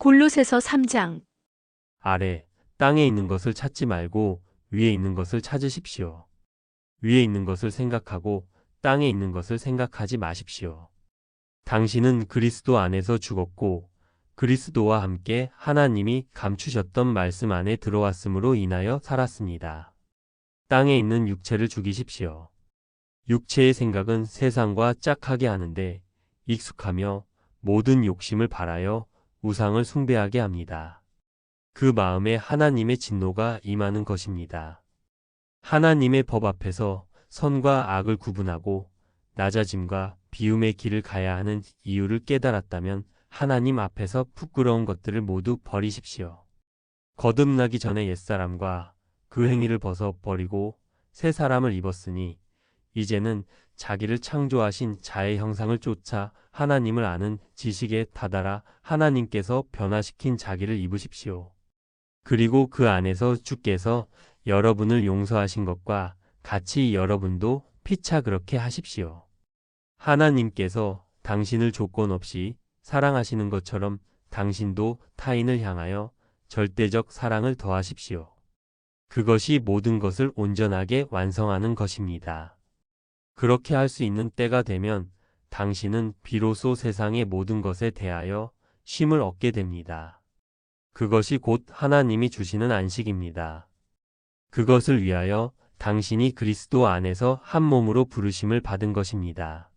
골로새서 3장. 아래, 땅에 있는 것을 찾지 말고 위에 있는 것을 찾으십시오. 위에 있는 것을 생각하고 땅에 있는 것을 생각하지 마십시오. 당신은 그리스도 안에서 죽었고 그리스도와 함께 하나님이 감추셨던 말씀 안에 들어왔음으로 인하여 살았습니다. 땅에 있는 육체를 죽이십시오. 육체의 생각은 세상과 짝하게 하는데 익숙하며 모든 욕심을 발하여 우상을 숭배하게 합니다. 그 마음에 하나님의 진노가 임하는 것입니다. 하나님의 법 앞에서 선과 악을 구분하고 낮아짐과 비움의 길을 가야 하는 이유를 깨달았다면 하나님 앞에서 부끄러운 것들을 모두 버리십시오. 거듭나기 전에 옛사람과 그 행위를 벗어버리고 새 사람을 입었으니 이제는 자기를 창조하신 자의 형상을 쫓아 하나님을 아는 지식에 다다라 하나님께서 변화시킨 자기를 입으십시오. 그리고 그 안에서 주께서 여러분을 용서하신 것과 같이 여러분도 피차 그렇게 하십시오. 하나님께서 당신을 조건 없이 사랑하시는 것처럼 당신도 타인을 향하여 절대적 사랑을 더하십시오. 그것이 모든 것을 온전하게 완성하는 것입니다. 그렇게 할 수 있는 때가 되면 당신은 비로소 세상의 모든 것에 대하여 쉼을 얻게 됩니다. 그것이 곧 하나님이 주시는 안식입니다. 그것을 위하여 당신이 그리스도 안에서 한 몸으로 부르심을 받은 것입니다.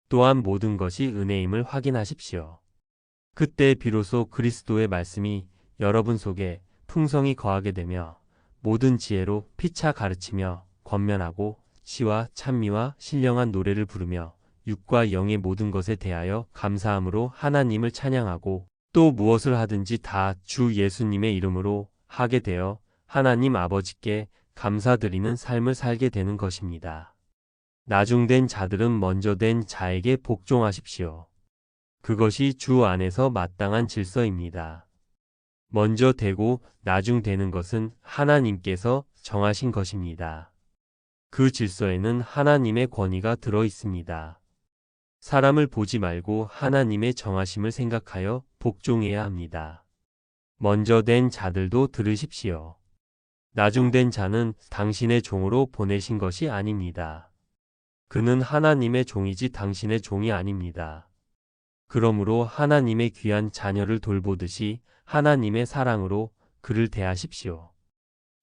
또한 모든 것이 은혜임을 확인하십시오. 그때 비로소 그리스도의 말씀이 여러분 속에 풍성히 거하게 되며 모든 지혜로 피차 가르치며 권면하고 시와 찬미와 신령한 노래를 부르며 육과 영의 모든 것에 대하여 감사함으로 하나님을 찬양하고 또 무엇을 하든지 다 주 예수님의 이름으로 하게 되어 하나님 아버지께 감사드리는 삶을 살게 되는 것입니다. 나중된 자들은 먼저 된 자에게 복종하십시오. 그것이 주 안에서 마땅한 질서입니다. 먼저 되고 나중되는 것은 하나님께서 정하신 것입니다. 그 질서에는 하나님의 권위가 들어 있습니다. 사람을 보지 말고 하나님의 정하심을 생각하여 복종해야 합니다. 먼저 된 자들도 들으십시오. 나중된 자는 당신의 종으로 보내신 것이 아닙니다. 그는 하나님의 종이지 당신의 종이 아닙니다. 그러므로 하나님의 귀한 자녀를 돌보듯이 하나님의 사랑으로 그를 대하십시오.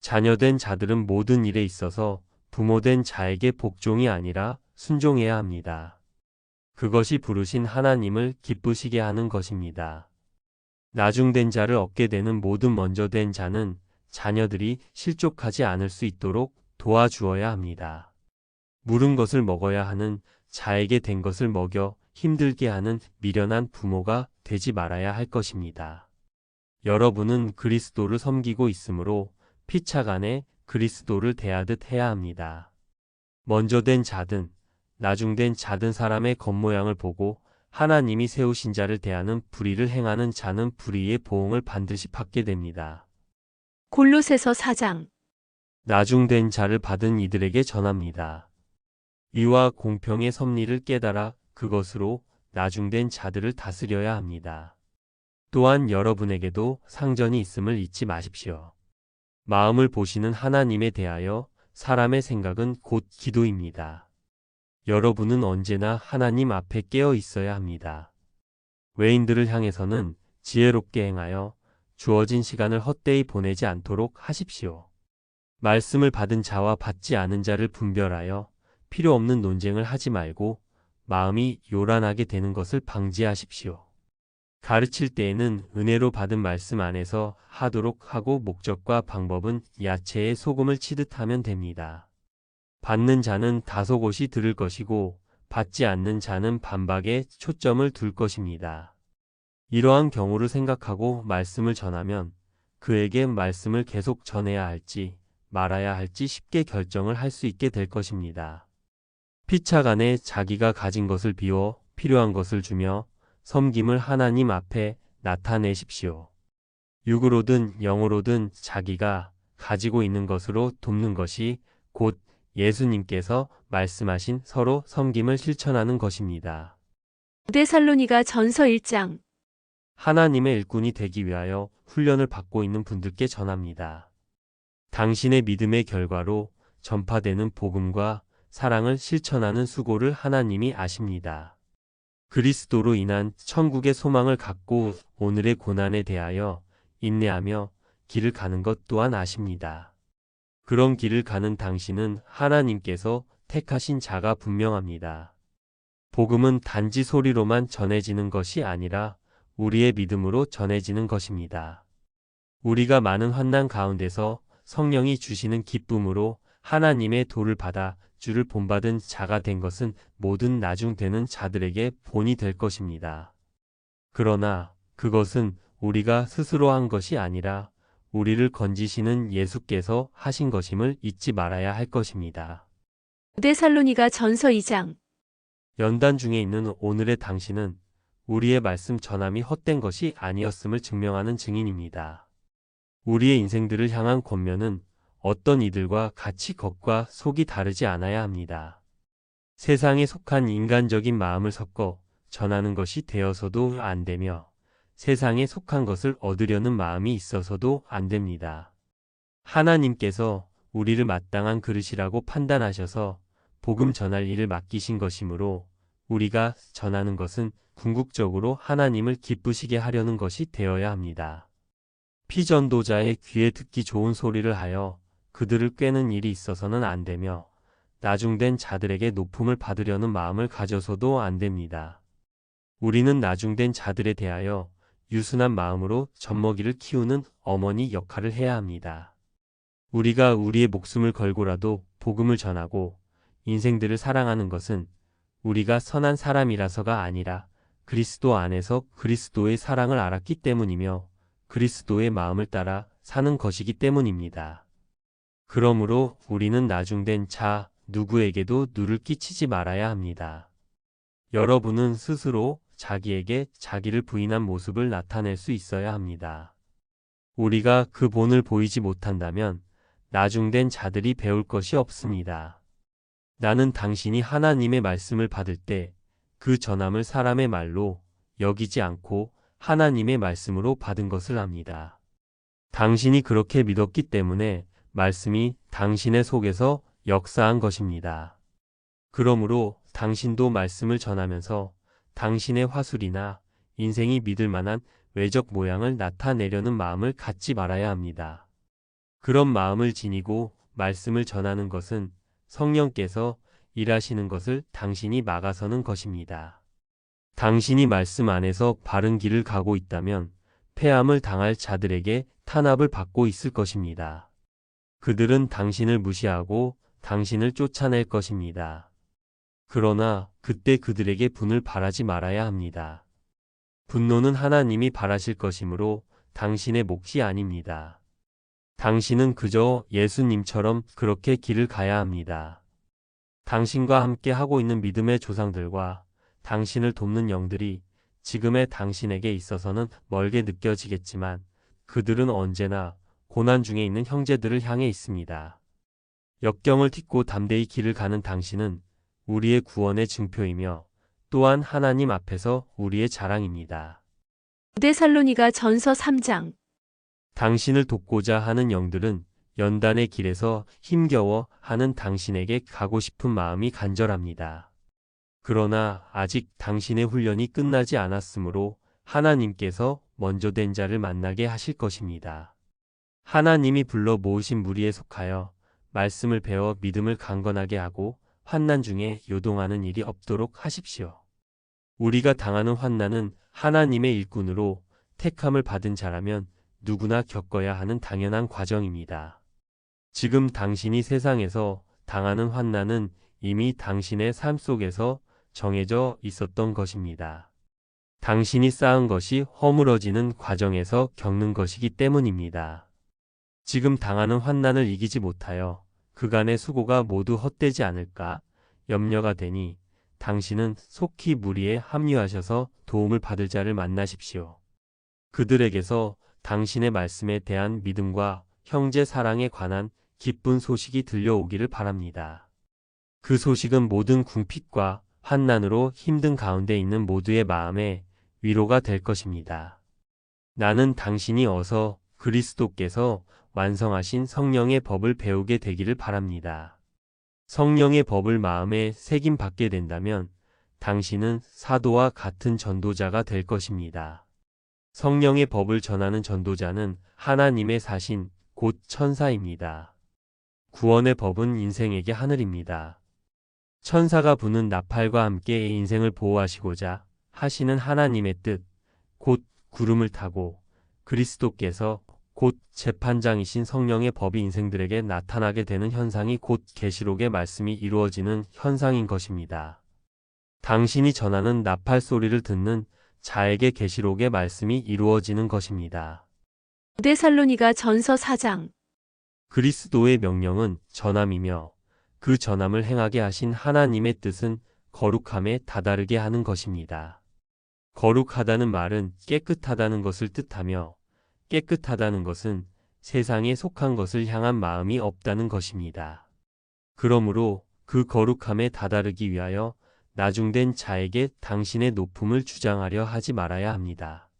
자녀된 자들은 모든 일에 있어서 부모된 자에게 복종이 아니라 순종해야 합니다. 그것이 부르신 하나님을 기쁘시게 하는 것입니다. 나중된 자를 얻게 되는 모든 먼저 된 자는 자녀들이 실족하지 않을 수 있도록 도와주어야 합니다. 물은 것을 먹어야 하는 자에게 된 것을 먹여 힘들게 하는 미련한 부모가 되지 말아야 할 것입니다. 여러분은 그리스도를 섬기고 있으므로 피차간에 그리스도를 대하듯 해야 합니다. 먼저 된 자든 나중된 자든 사람의 겉모양을 보고 하나님이 세우신 자를 대하는 불의를 행하는 자는 불의의 보응을 반드시 받게 됩니다. 골로새서 4장. 나중된 자를 받은 이들에게 전합니다. 의와 공평의 섭리를 깨달아 그것으로 나중된 자들을 다스려야 합니다. 또한 여러분에게도 상전이 있음을 잊지 마십시오. 마음을 보시는 하나님에 대하여 사람의 생각은 곧 기도입니다. 여러분은 언제나 하나님 앞에 깨어 있어야 합니다. 외인들을 향해서는 지혜롭게 행하여 주어진 시간을 헛되이 보내지 않도록 하십시오. 말씀을 받은 자와 받지 않은 자를 분별하여 필요 없는 논쟁을 하지 말고 마음이 요란하게 되는 것을 방지하십시오. 가르칠 때에는 은혜로 받은 말씀 안에서 하도록 하고 목적과 방법은 야채에 소금을 치듯 하면 됩니다. 받는 자는 다소곳이 들을 것이고 받지 않는 자는 반박에 초점을 둘 것입니다. 이러한 경우를 생각하고 말씀을 전하면 그에게 말씀을 계속 전해야 할지 말아야 할지 쉽게 결정을 할 수 있게 될 것입니다. 피차간에 자기가 가진 것을 비워 필요한 것을 주며 섬김을 하나님 앞에 나타내십시오. 육으로든 영으로든 자기가 가지고 있는 것으로 돕는 것이 곧 예수님께서 말씀하신 서로 섬김을 실천하는 것입니다. 데살로니가 전서 1장. 하나님의 일꾼이 되기 위하여 훈련을 받고 있는 분들께 전합니다. 당신의 믿음의 결과로 전파되는 복음과 사랑을 실천하는 수고를 하나님이 아십니다. 그리스도로 인한 천국의 소망을 갖고 오늘의 고난에 대하여 인내하며 길을 가는 것 또한 아십니다. 그런 길을 가는 당신은 하나님께서 택하신 자가 분명합니다. 복음은 단지 소리로만 전해지는 것이 아니라 우리의 믿음으로 전해지는 것입니다. 우리가 많은 환난 가운데서 성령이 주시는 기쁨으로 하나님의 도를 받아 주를 본받은 자가 된 것은 모든 나중되는 자들에게 본이 될 것입니다. 그러나 그것은 우리가 스스로 한 것이 아니라 우리를 건지시는 예수께서 하신 것임을 잊지 말아야 할 것입니다. 데살로니가 전서 2장. 연단 중에 있는 오늘의 당신은 우리의 말씀 전함이 헛된 것이 아니었음을 증명하는 증인입니다. 우리의 인생들을 향한 권면은 어떤 이들과 같이 겉과 속이 다르지 않아야 합니다. 세상에 속한 인간적인 마음을 섞어 전하는 것이 되어서도 안 되며 세상에 속한 것을 얻으려는 마음이 있어서도 안 됩니다. 하나님께서 우리를 마땅한 그릇이라고 판단하셔서 복음 전할 일을 맡기신 것이므로 우리가 전하는 것은 궁극적으로 하나님을 기쁘시게 하려는 것이 되어야 합니다. 피전도자의 귀에 듣기 좋은 소리를 하여 그들을 꿰는 일이 있어서는 안 되며 나중된 자들에게 높음을 받으려는 마음을 가져서도 안 됩니다. 우리는 나중된 자들에 대하여 유순한 마음으로 젖먹이를 키우는 어머니 역할을 해야 합니다. 우리가 우리의 목숨을 걸고라도 복음을 전하고 인생들을 사랑하는 것은 우리가 선한 사람이라서가 아니라 그리스도 안에서 그리스도의 사랑을 알았기 때문이며 그리스도의 마음을 따라 사는 것이기 때문입니다. 그러므로 우리는 나중된 자 누구에게도 누를 끼치지 말아야 합니다. 여러분은 스스로 자기에게 자기를 부인한 모습을 나타낼 수 있어야 합니다. 우리가 그 본을 보이지 못한다면 나중된 자들이 배울 것이 없습니다. 나는 당신이 하나님의 말씀을 받을 때 그 전함을 사람의 말로 여기지 않고 하나님의 말씀으로 받은 것을 압니다. 당신이 그렇게 믿었기 때문에 말씀이 당신의 속에서 역사한 것입니다. 그러므로 당신도 말씀을 전하면서 당신의 화술이나 인생이 믿을 만한 외적 모양을 나타내려는 마음을 갖지 말아야 합니다. 그런 마음을 지니고 말씀을 전하는 것은 성령께서 일하시는 것을 당신이 막아서는 것입니다. 당신이 말씀 안에서 바른 길을 가고 있다면 패함을 당할 자들에게 탄압을 받고 있을 것입니다. 그들은 당신을 무시하고 당신을 쫓아낼 것입니다. 그러나 그때 그들에게 분을 바라지 말아야 합니다. 분노는 하나님이 바라실 것이므로 당신의 몫이 아닙니다. 당신은 그저 예수님처럼 그렇게 길을 가야 합니다. 당신과 함께 하고 있는 믿음의 조상들과 당신을 돕는 영들이 지금의 당신에게 있어서는 멀게 느껴지겠지만 그들은 언제나 고난 중에 있는 형제들을 향해 있습니다. 역경을 딛고 담대히 길을 가는 당신은 우리의 구원의 증표이며 또한 하나님 앞에서 우리의 자랑입니다. 데살로니가 전서 3장. 당신을 돕고자 하는 영들은 연단의 길에서 힘겨워 하는 당신에게 가고 싶은 마음이 간절합니다. 그러나 아직 당신의 훈련이 끝나지 않았으므로 하나님께서 먼저 된 자를 만나게 하실 것입니다. 하나님이 불러 모으신 무리에 속하여 말씀을 배워 믿음을 강건하게 하고 환난 중에 요동하는 일이 없도록 하십시오. 우리가 당하는 환난은 하나님의 일꾼으로 택함을 받은 자라면 누구나 겪어야 하는 당연한 과정입니다. 지금 당신이 세상에서 당하는 환난은 이미 당신의 삶 속에서 정해져 있었던 것입니다. 당신이 쌓은 것이 허물어지는 과정에서 겪는 것이기 때문입니다. 지금 당하는 환난을 이기지 못하여 그간의 수고가 모두 헛되지 않을까 염려가 되니 당신은 속히 무리에 합류하셔서 도움을 받을 자를 만나십시오. 그들에게서 당신의 말씀에 대한 믿음과 형제 사랑에 관한 기쁜 소식이 들려오기를 바랍니다. 그 소식은 모든 궁핍과 환난으로 힘든 가운데 있는 모두의 마음에 위로가 될 것입니다. 나는 당신이 어서 그리스도께서 완성하신 성령의 법을 배우게 되기를 바랍니다. 성령의 법을 마음에 새김 받게 된다면 당신은 사도와 같은 전도자가 될 것입니다. 성령의 법을 전하는 전도자는 하나님의 사신, 곧 천사입니다. 구원의 법은 인생에게 하늘입니다. 천사가 부는 나팔과 함께 인생을 보호하시고자 하시는 하나님의 뜻, 곧 구름을 타고 그리스도께서 곧 재판장이신 성령의 법이 인생들에게 나타나게 되는 현상이 곧 계시록의 말씀이 이루어지는 현상인 것입니다. 당신이 전하는 나팔 소리를 듣는 자에게 계시록의 말씀이 이루어지는 것입니다. 데살로니가 전서 4장. 그리스도의 명령은 전함이며 그 전함을 행하게 하신 하나님의 뜻은 거룩함에 다다르게 하는 것입니다. 거룩하다는 말은 깨끗하다는 것을 뜻하며 깨끗하다는 것은 세상에 속한 것을 향한 마음이 없다는 것입니다. 그러므로 그 거룩함에 다다르기 위하여 나중된 자에게 당신의 높음을 주장하려 하지 말아야 합니다.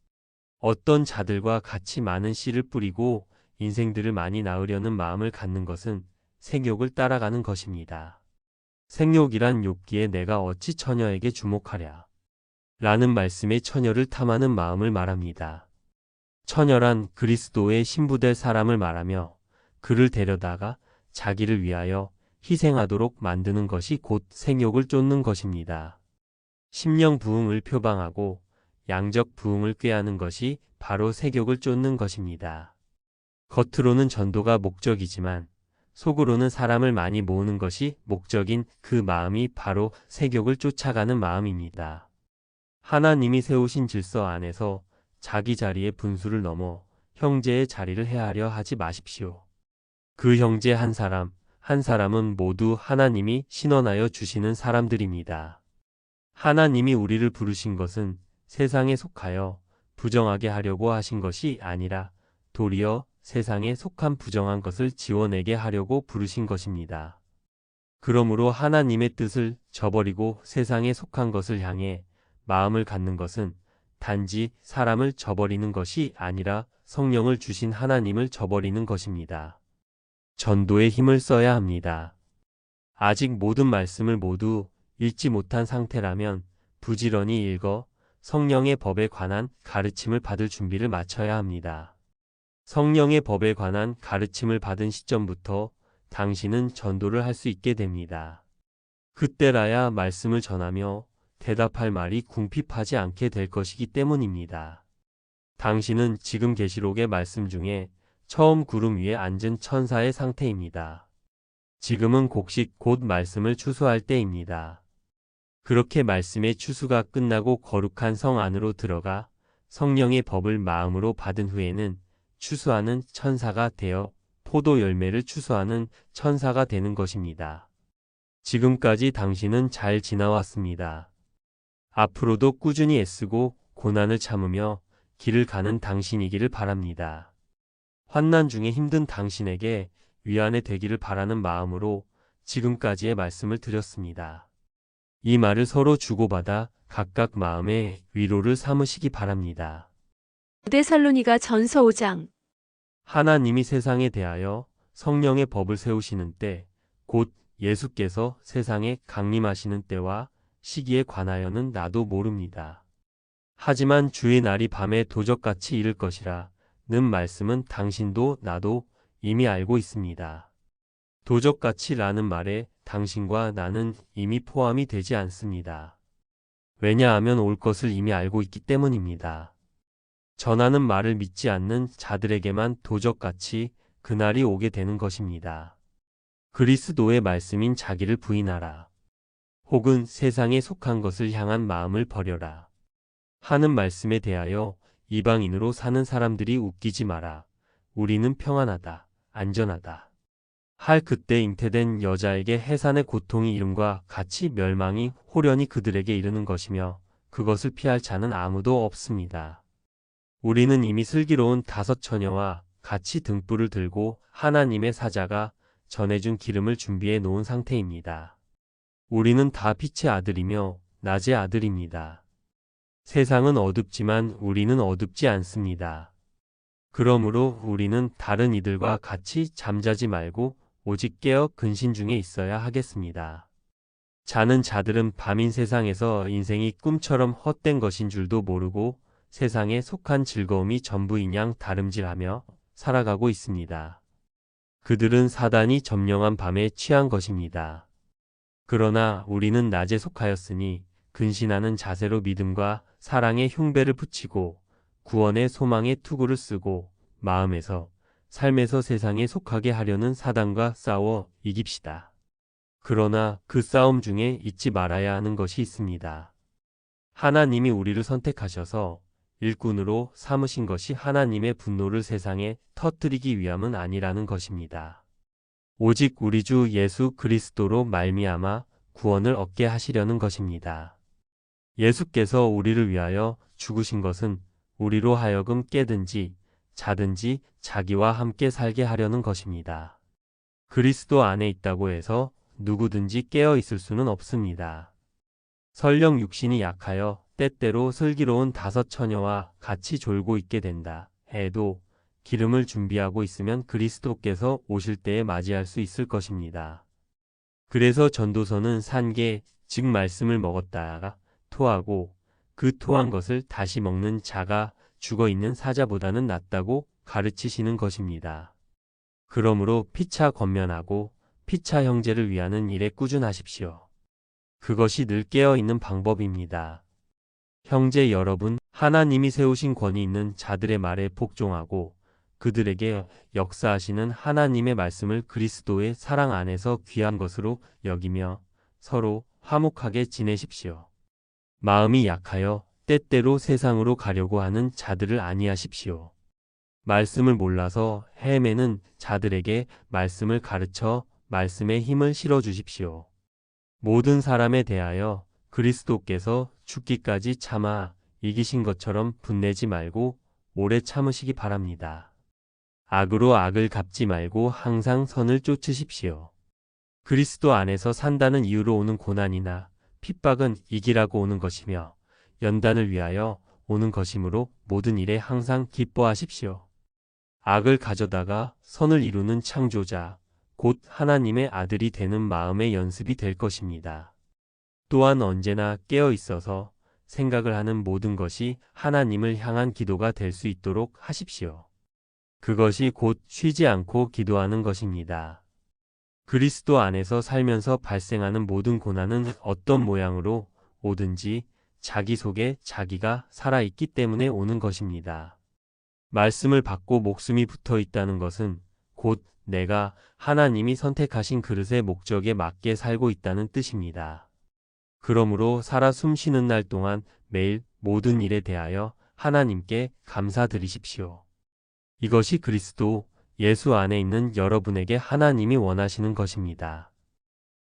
어떤 자들과 같이 많은 씨를 뿌리고 인생들을 많이 낳으려는 마음을 갖는 것은 생욕을 따라가는 것입니다. 생욕이란 욥기에 내가 어찌 처녀에게 주목하랴 라는 말씀에 처녀를 탐하는 마음을 말합니다. 처녀란 그리스도의 신부될 사람을 말하며 그를 데려다가 자기를 위하여 희생하도록 만드는 것이 곧 생욕을 쫓는 것입니다. 심령 부흥을 표방하고 양적 부흥을 꾀하는 것이 바로 색욕을 쫓는 것입니다. 겉으로는 전도가 목적이지만 속으로는 사람을 많이 모으는 것이 목적인 그 마음이 바로 색욕을 쫓아가는 마음입니다. 하나님이 세우신 질서 안에서 자기 자리의 분수를 넘어 형제의 자리를 헤아려 하지 마십시오. 그 형제 한 사람은 모두 하나님이 신원하여 주시는 사람들입니다. 하나님이 우리를 부르신 것은 세상에 속하여 부정하게 하려고 하신 것이 아니라 도리어 세상에 속한 부정한 것을 지워내게 하려고 부르신 것입니다. 그러므로 하나님의 뜻을 저버리고 세상에 속한 것을 향해 마음을 갖는 것은 단지 사람을 저버리는 것이 아니라 성령을 주신 하나님을 저버리는 것입니다. 전도에 힘을 써야 합니다. 아직 모든 말씀을 모두 읽지 못한 상태라면 부지런히 읽어 성령의 법에 관한 가르침을 받을 준비를 마쳐야 합니다. 성령의 법에 관한 가르침을 받은 시점부터 당신은 전도를 할 수 있게 됩니다. 그때라야 말씀을 전하며 대답할 말이 궁핍하지 않게 될 것이기 때문입니다. 당신은 지금 계시록의 말씀 중에 처음 구름 위에 앉은 천사의 상태입니다. 지금은 곡식 곧 말씀을 추수할 때입니다. 그렇게 말씀의 추수가 끝나고 거룩한 성 안으로 들어가 성령의 법을 마음으로 받은 후에는 추수하는 천사가 되어 포도 열매를 추수하는 천사가 되는 것입니다. 지금까지 당신은 잘 지나왔습니다. 앞으로도 꾸준히 애쓰고 고난을 참으며 길을 가는 당신이기를 바랍니다. 환난 중에 힘든 당신에게 위안이 되기를 바라는 마음으로 지금까지의 말씀을 드렸습니다. 이 말을 서로 주고받아 각각 마음의 위로를 삼으시기 바랍니다. 데살로니가 전서 5장. 하나님이 세상에 대하여 성령의 법을 세우시는 때, 곧 예수께서 세상에 강림하시는 때와 시기에 관하여는 나도 모릅니다. 하지만 주의 날이 밤에 도적같이 이를 것이라 는 말씀은 당신도 나도 이미 알고 있습니다. 도적같이 라는 말에 당신과 나는 이미 포함이 되지 않습니다. 왜냐하면 올 것을 이미 알고 있기 때문입니다. 전하는 말을 믿지 않는 자들에게만 도적같이 그날이 오게 되는 것입니다. 그리스도의 말씀인 자기를 부인하라. 혹은 세상에 속한 것을 향한 마음을 버려라. 하는 말씀에 대하여 이방인으로 사는 사람들이 웃기지 마라. 우리는 평안하다, 안전하다. 할 그때 잉태된 여자에게 해산의 고통이 이름과 같이 멸망이 호련히 그들에게 이르는 것이며 그것을 피할 자는 아무도 없습니다. 우리는 이미 슬기로운 5 처녀와 같이 등불을 들고 하나님의 사자가 전해준 기름을 준비해 놓은 상태입니다. 우리는 다 빛의 아들이며 낮의 아들입니다. 세상은 어둡지만 우리는 어둡지 않습니다. 그러므로 우리는 다른 이들과 같이 잠자지 말고 오직 깨어 근신 중에 있어야 하겠습니다. 자는 자들은 밤인 세상에서 인생이 꿈처럼 헛된 것인 줄도 모르고 세상에 속한 즐거움이 전부인 양 다름질하며 살아가고 있습니다. 그들은 사단이 점령한 밤에 취한 것입니다. 그러나 우리는 낮에 속하였으니 근신하는 자세로 믿음과 사랑의 흉배를 붙이고 구원의 소망의 투구를 쓰고 마음에서 삶에서 세상에 속하게 하려는 사단과 싸워 이깁시다. 그러나 그 싸움 중에 잊지 말아야 하는 것이 있습니다. 하나님이 우리를 선택하셔서 일꾼으로 삼으신 것이 하나님의 분노를 세상에 터뜨리기 위함은 아니라는 것입니다. 오직 우리 주 예수 그리스도로 말미암아 구원을 얻게 하시려는 것입니다. 예수께서 우리를 위하여 죽으신 것은 우리로 하여금 깨든지 자든지 자기와 함께 살게 하려는 것입니다. 그리스도 안에 있다고 해서 누구든지 깨어 있을 수는 없습니다. 설령 육신이 약하여 때때로 슬기로운 5 처녀와 같이 졸고 있게 된다 해도 기름을 준비하고 있으면 그리스도께서 오실 때에 맞이할 수 있을 것입니다. 그래서 전도서는 산개, 즉 말씀을 먹었다가 토하고 그 토한 것을 다시 먹는 자가 죽어있는 사자보다는 낫다고 가르치시는 것입니다. 그러므로 피차 권면하고 피차 형제를 위하는 일에 꾸준하십시오. 그것이 늘 깨어있는 방법입니다. 형제 여러분, 하나님이 세우신 권위 있는 자들의 말에 복종하고 그들에게 역사하시는 하나님의 말씀을 그리스도의 사랑 안에서 귀한 것으로 여기며 서로 화목하게 지내십시오. 마음이 약하여 때때로 세상으로 가려고 하는 자들을 아니하십시오. 말씀을 몰라서 헤매는 자들에게 말씀을 가르쳐 말씀의 힘을 실어주십시오. 모든 사람에 대하여 그리스도께서 죽기까지 참아 이기신 것처럼 분내지 말고 오래 참으시기 바랍니다. 악으로 악을 갚지 말고 항상 선을 쫓으십시오. 그리스도 안에서 산다는 이유로 오는 고난이나 핍박은 이기라고 오는 것이며 연단을 위하여 오는 것이므로 모든 일에 항상 기뻐하십시오. 악을 가져다가 선을 이루는 창조자, 곧 하나님의 아들이 되는 마음의 연습이 될 것입니다. 또한 언제나 깨어 있어서 생각을 하는 모든 것이 하나님을 향한 기도가 될 수 있도록 하십시오. 그것이 곧 쉬지 않고 기도하는 것입니다. 그리스도 안에서 살면서 발생하는 모든 고난은 어떤 모양으로 오든지 자기 속에 자기가 살아있기 때문에 오는 것입니다. 말씀을 받고 목숨이 붙어 있다는 것은 곧 내가 하나님이 선택하신 그릇의 목적에 맞게 살고 있다는 뜻입니다. 그러므로 살아 숨쉬는 날 동안 매일 모든 일에 대하여 하나님께 감사드리십시오. 이것이 그리스도 예수 안에 있는 여러분에게 하나님이 원하시는 것입니다.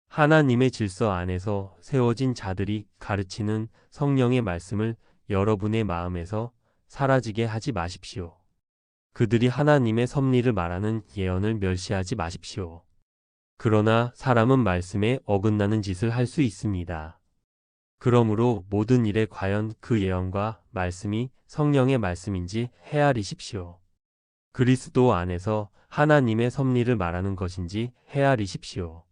하나님의 질서 안에서 세워진 자들이 가르치는 성령의 말씀을 여러분의 마음에서 사라지게 하지 마십시오. 그들이 하나님의 섭리를 말하는 예언을 멸시하지 마십시오. 그러나 사람은 말씀에 어긋나는 짓을 할 수 있습니다. 그러므로 모든 일에 과연 그 예언과 말씀이 성령의 말씀인지 헤아리십시오. 그리스도 안에서 하나님의 섭리를 말하는 것인지 헤아리십시오.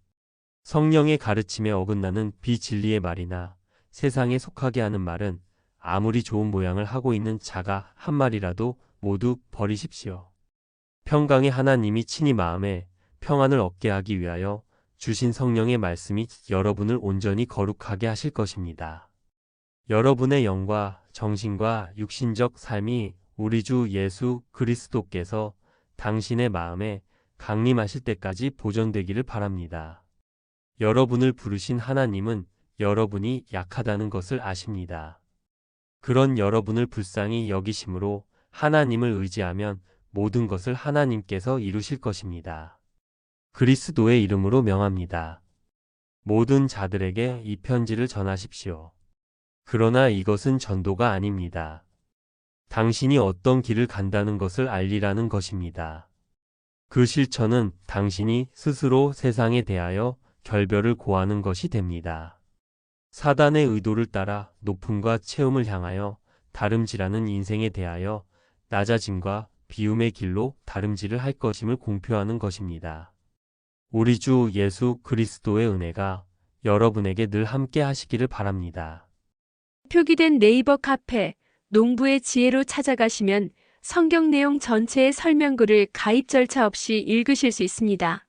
성령의 가르침에 어긋나는 비진리의 말이나 세상에 속하게 하는 말은 아무리 좋은 모양을 하고 있는 자가 한 말이라도 모두 버리십시오. 평강의 하나님이 친히 마음에 평안을 얻게 하기 위하여 주신 성령의 말씀이 여러분을 온전히 거룩하게 하실 것입니다. 여러분의 영과 정신과 육신적 삶이 우리 주 예수 그리스도께서 당신의 마음에 강림하실 때까지 보존되기를 바랍니다. 여러분을 부르신 하나님은 여러분이 약하다는 것을 아십니다. 그런 여러분을 불쌍히 여기심으로 하나님을 의지하면 모든 것을 하나님께서 이루실 것입니다. 그리스도의 이름으로 명합니다. 모든 자들에게 이 편지를 전하십시오. 그러나 이것은 전도가 아닙니다. 당신이 어떤 길을 간다는 것을 알리라는 것입니다. 그 실천은 당신이 스스로 세상에 대하여 결별을 고하는 것이 됩니다. 사단의 의도를 따라 높음과 채움을 향하여 다름질하는 인생에 대하여 낮아짐과 비움의 길로 다름질을 할 것임을 공표하는 것입니다. 우리 주 예수 그리스도의 은혜가 여러분에게 늘 함께 하시기를 바랍니다. 표기된 네이버 카페 농부의 지혜로 찾아가시면 성경 내용 전체의 설명글을 가입 절차 없이 읽으실 수 있습니다.